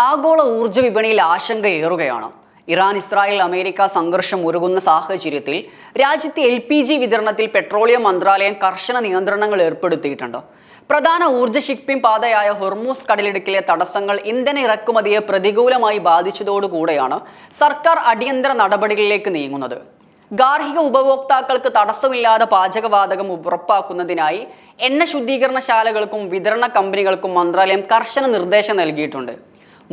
ആഗോള ഊർജ്ജ വിപണിയിൽ ആശങ്കയേറുകയാണ്. ഇറാൻ ഇസ്രായേൽ അമേരിക്ക സംഘർഷം ഉരുകുന്ന സാഹചര്യത്തിൽ രാജ്യത്തെ LPG വിതരണത്തിൽ പെട്രോളിയം മന്ത്രാലയം കർശന നിയന്ത്രണങ്ങൾ ഏർപ്പെടുത്തിയിട്ടുണ്ട്. പ്രധാന ഊർജ്ജ ഷിപ്പിംഗ് പാതയായ ഹൊർമൂസ് കടലിടുക്കിലെ തടസ്സങ്ങൾ ഇന്ധന ഇറക്കുമതിയെ പ്രതികൂലമായി ബാധിച്ചതോടുകൂടെയാണ് സർക്കാർ അടിയന്തര നടപടികളിലേക്ക് നീങ്ങുന്നത്. ഗാർഹിക ഉപഭോക്താക്കൾക്ക് തടസ്സമില്ലാതെ പാചകവാതകം ഉറപ്പാക്കുന്നതിനായി എണ്ണ ശുദ്ധീകരണശാലകൾക്കും വിതരണ കമ്പനികൾക്കും മന്ത്രാലയം കർശന നിർദ്ദേശം നൽകിയിട്ടുണ്ട്.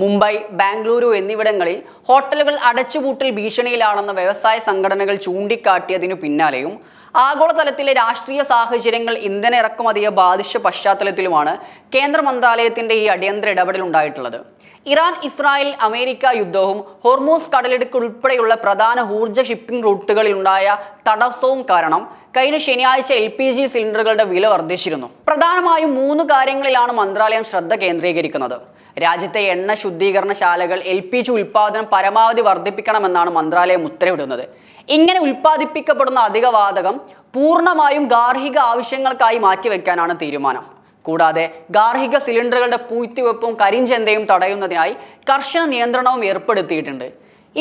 മുംബൈ, ബാംഗ്ലൂരു എന്നിവിടങ്ങളിൽ ഹോട്ടലുകൾ അടച്ചുപൂട്ടൽ ഭീഷണിയിലാണെന്ന വ്യവസായ സംഘടനകൾ ചൂണ്ടിക്കാട്ടിയതിനു പിന്നാലെയും ആഗോളതലത്തിലെ രാഷ്ട്രീയ സാഹചര്യങ്ങൾ ഇന്ധന ഇറക്കുമതിയെ ബാധിച്ച പശ്ചാത്തലത്തിലുമാണ് കേന്ദ്ര മന്ത്രാലയത്തിന്റെ ഈ അടിയന്തര ഇടപെടൽ ഉണ്ടായിട്ടുള്ളത്. ഇറാൻ ഇസ്രായേൽ അമേരിക്ക യുദ്ധവും ഹൊർമൂസ് കടലിടുക്ക് ഉൾപ്പെടെയുള്ള പ്രധാന ഊർജ്ജ ഷിപ്പിംഗ് റൂട്ടുകളിൽ ഉണ്ടായ തടസ്സവും കാരണം കഴിഞ്ഞ ശനിയാഴ്ച LPG സിലിണ്ടറുകളുടെ വില വർദ്ധിച്ചിരുന്നു. പ്രധാനമായും 3 കാര്യങ്ങളിലാണ് മന്ത്രാലയം ശ്രദ്ധ കേന്ദ്രീകരിക്കുന്നത്. രാജ്യത്തെ എണ്ണ ശുദ്ധീകരണശാലകൾ LPG ഉൽപ്പാദനം പരമാവധി വർദ്ധിപ്പിക്കണമെന്നാണ് മന്ത്രാലയം ഉത്തരവിടുന്നത്. ഇങ്ങനെ ഉൽപ്പാദിപ്പിക്കപ്പെടുന്ന അധിക വാതകം പൂർണ്ണമായും ഗാർഹിക ആവശ്യങ്ങൾക്കായി മാറ്റിവെക്കാനാണ് തീരുമാനം. കൂടാതെ ഗാർഹിക സിലിണ്ടറുകളുടെ പൂഴ്ത്തിവെപ്പും കരിഞ്ചന്തയും തടയുന്നതിനായി കർശന നിയന്ത്രണവും ഏർപ്പെടുത്തിയിട്ടുണ്ട്.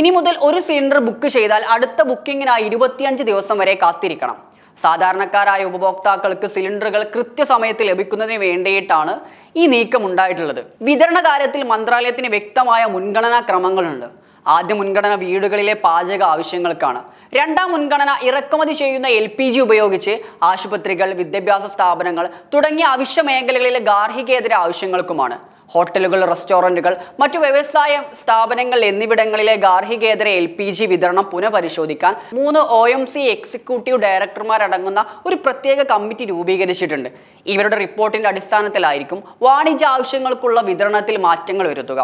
ഇനി മുതൽ ഒരു സിലിണ്ടർ ബുക്ക് ചെയ്താൽ അടുത്ത ബുക്കിങ്ങിനായി 25 ദിവസം വരെ കാത്തിരിക്കണം. സാധാരണക്കാരായ ഉപഭോക്താക്കൾക്ക് സിലിണ്ടറുകൾ കൃത്യസമയത്ത് ലഭിക്കുന്നതിന് വേണ്ടിയിട്ടാണ് ഈ നീക്കം ഉണ്ടായിട്ടുള്ളത്. വിതരണ കാര്യത്തിൽ മന്ത്രാലയത്തിന് വ്യക്തമായ മുൻഗണനാ ക്രമങ്ങളുണ്ട്. ആദ്യ മുൻഗണന വീടുകളിലെ പാചക ആവശ്യങ്ങൾക്കാണ്. രണ്ടാം മുൻഗണന ഇറക്കുമതി ചെയ്യുന്ന LPG ഉപയോഗിച്ച് ആശുപത്രികൾ, വിദ്യാഭ്യാസ സ്ഥാപനങ്ങൾ തുടങ്ങിയ അവശ്യ മേഖലകളിലെ ഗാർഹികേതര ആവശ്യങ്ങൾക്കുമാണ്. ഹോട്ടലുകൾ, റെസ്റ്റോറൻറ്റുകൾ, മറ്റു വ്യവസായ സ്ഥാപനങ്ങൾ എന്നിവിടങ്ങളിലെ ഗാർഹികേതര LPG വിതരണം പുനഃപരിശോധിക്കാൻ 3 OMC എക്സിക്യൂട്ടീവ് ഡയറക്ടർമാരടങ്ങുന്ന ഒരു പ്രത്യേക കമ്മിറ്റി രൂപീകരിച്ചിട്ടുണ്ട്. ഇവരുടെ റിപ്പോർട്ടിന്റെ അടിസ്ഥാനത്തിലായിരിക്കും വാണിജ്യ ആവശ്യങ്ങൾക്കുള്ള വിതരണത്തിൽ മാറ്റങ്ങൾ വരുത്തുക.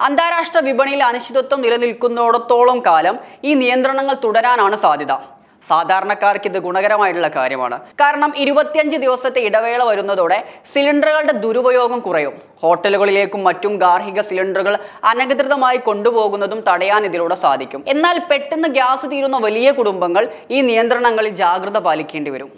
അന്താരാഷ്ട്ര വിപണിയിൽ അനിശ്ചിതത്വം നിലനിൽക്കുന്നിടത്തോളം കാലം ഈ നിയന്ത്രണങ്ങൾ തുടരാനാണ് സാധ്യത. സാധാരണക്കാർക്ക് ഇത് ഗുണകരമായിട്ടുള്ള കാര്യമാണ്. കാരണം 25 ദിവസത്തെ ഇടവേള വരുന്നതോടെ സിലിണ്ടറുകളുടെ ദുരുപയോഗം കുറയും. ഹോട്ടലുകളിലേക്കും മറ്റും ഗാർഹിക സിലിണ്ടറുകൾ അനധികൃതമായി കൊണ്ടുപോകുന്നതും തടയാൻ ഇതിലൂടെ സാധിക്കും. എന്നാൽ പെട്ടെന്ന് ഗ്യാസ് തീരുന്ന വലിയ കുടുംബങ്ങൾ ഈ നിയന്ത്രണങ്ങളിൽ ജാഗ്രത പാലിക്കേണ്ടി വരും.